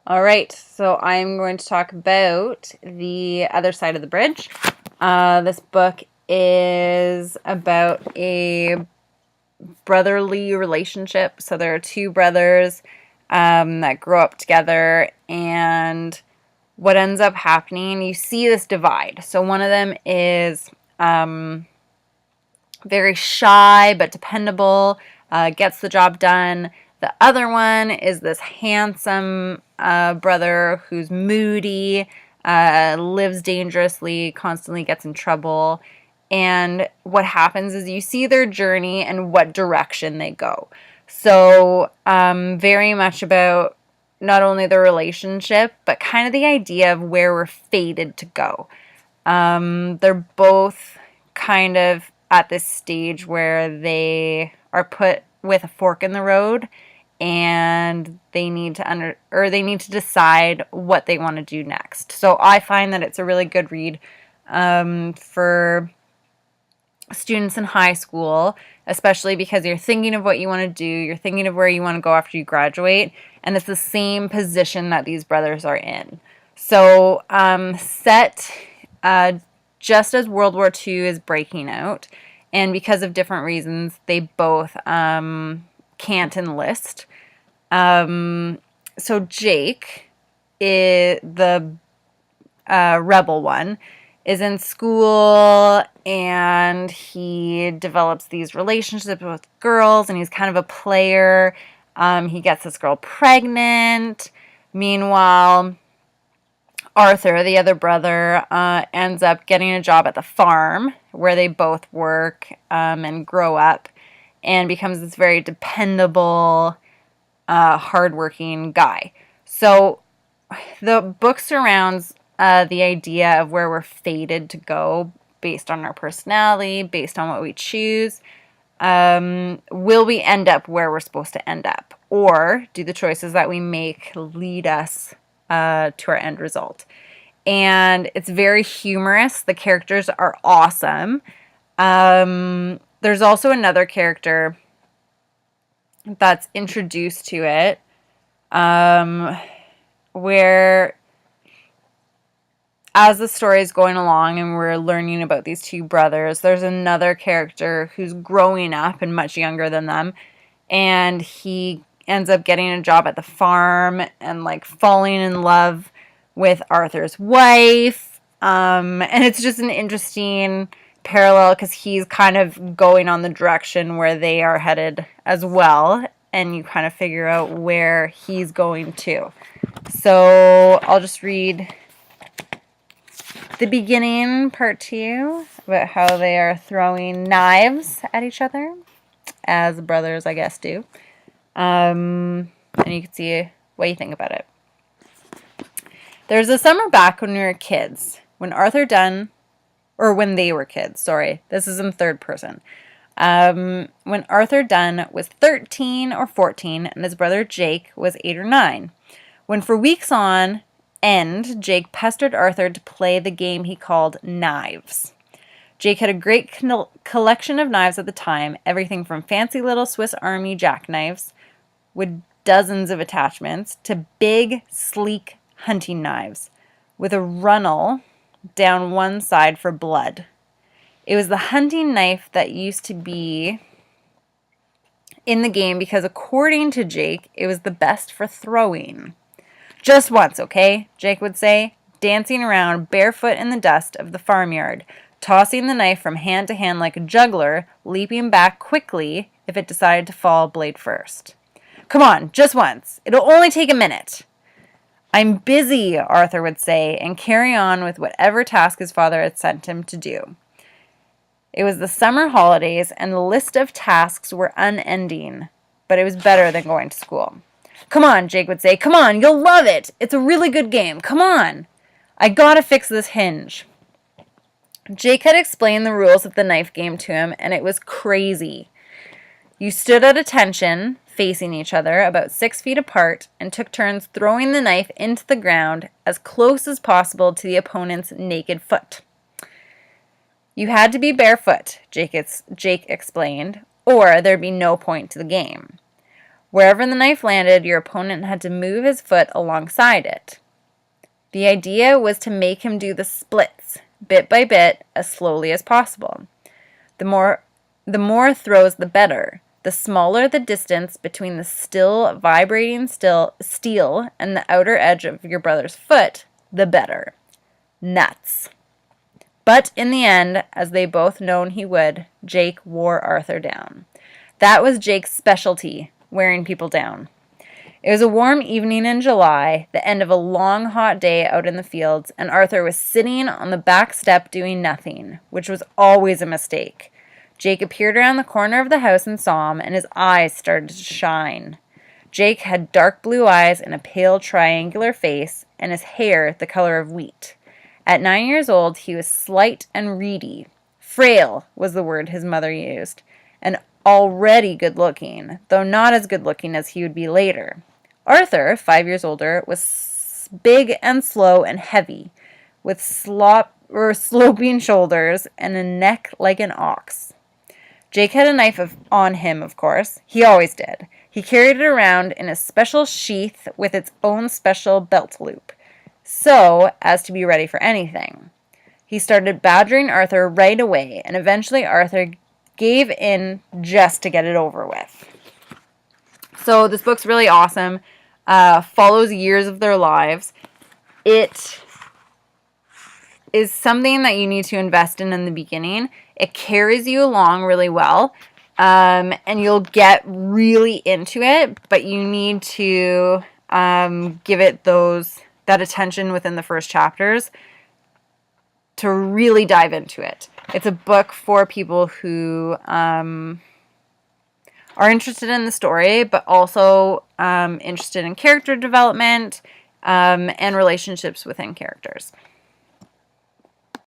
All right, so I'm going to talk about The Other Side of the Bridge. This book is about a brotherly relationship. So there are two brothers that grow up together, and what ends up happening, you see this divide. So one of them is very shy but dependable, gets the job done. The other one is this handsome brother who's moody, lives dangerously, constantly gets in trouble. And what happens is you see their journey and what direction they go. So, very much about not only the relationship, but kind of the idea of where we're fated to go. They're both kind of at this stage where they are put with a fork in the road, and they need to decide what they want to do next. So I find that it's a really good read for students in high school, especially because you're thinking of what you want to do, you're thinking of where you want to go after you graduate, and it's the same position that these brothers are in. So set just as World War II is breaking out, and because of different reasons, they both can't enlist. So Jake, the rebel one, is in school, and he develops these relationships with girls, and he's kind of a player. He gets this girl pregnant. Meanwhile, Arthur, the other brother, ends up getting a job at the farm where they both work and grow up, and becomes this very dependable, hardworking guy. So the book surrounds the idea of where we're fated to go based on our personality, based on what we choose. Will we end up where we're supposed to end up? Or do the choices that we make lead us to our end result? And it's very humorous. The characters are awesome. There's also another character that's introduced to it where as the story is going along and we're learning about these two brothers, there's another character who's growing up and much younger than them, and he ends up getting a job at the farm and like falling in love with Arthur's wife. And it's just an interesting parallel because he's kind of going on the direction where they are headed as well, and you kind of figure out where he's going to. So I'll just read the beginning, part 2, about how they are throwing knives at each other, as brothers, I guess, do. And you can see what you think about it. There's a summer back when we were kids, when when they were kids, sorry. This is in third person. When Arthur Dunn was 13 or 14, and his brother Jake was 8 or 9. When for weeks on end, Jake pestered Arthur to play the game he called Knives. Jake had a great collection of knives at the time, everything from fancy little Swiss Army jackknives with dozens of attachments to big, sleek hunting knives with a runnel down one side for blood. It was the hunting knife that used to be in the game because, according to Jake, it was the best for throwing. Just once, okay? Jake would say, dancing around barefoot in the dust of the farmyard, tossing the knife from hand to hand like a juggler, leaping back quickly if it decided to fall blade first. Come on, just once. It'll only take a minute. I'm busy, Arthur would say, and carry on with whatever task his father had sent him to do. It was the summer holidays, and the list of tasks were unending, but it was better than going to school. Come on, Jake would say. Come on, you'll love it. It's a really good game. Come on. I gotta fix this hinge. Jake had explained the rules of the knife game to him, and it was crazy. You stood at attention, facing each other, about 6 feet apart, and took turns throwing the knife into the ground as close as possible to the opponent's naked foot. You had to be barefoot, Jake explained, or there'd be no point to the game. Wherever the knife landed, your opponent had to move his foot alongside it. The idea was to make him do the splits, bit by bit, as slowly as possible. The more throws, the better. The smaller the distance between the still vibrating steel and the outer edge of your brother's foot, the better. Nuts. But in the end, as they both known he would, Jake wore Arthur down. That was Jake's specialty, wearing people down. It was a warm evening in July, the end of a long, hot day out in the fields, and Arthur was sitting on the back step doing nothing, which was always a mistake. Jake appeared around the corner of the house and saw him, and his eyes started to shine. Jake had dark blue eyes and a pale triangular face, and his hair the color of wheat. At 9 years old, he was slight and reedy. Frail was the word his mother used, and already good-looking, though not as good-looking as he would be later. Arthur, 5 years older, was big and slow and heavy, with sloping shoulders and a neck like an ox. Jake had a knife on him, of course. He always did. He carried it around in a special sheath with its own special belt loop, so as to be ready for anything. He started badgering Arthur right away, and eventually Arthur gave in just to get it over with. So this book's really awesome. Follows years of their lives. It is something that you need to invest in the beginning. It carries you along really well, and you'll get really into it, but you need to give it that attention within the first chapters to really dive into it. It's a book for people who are interested in the story, but also interested in character development and relationships within characters.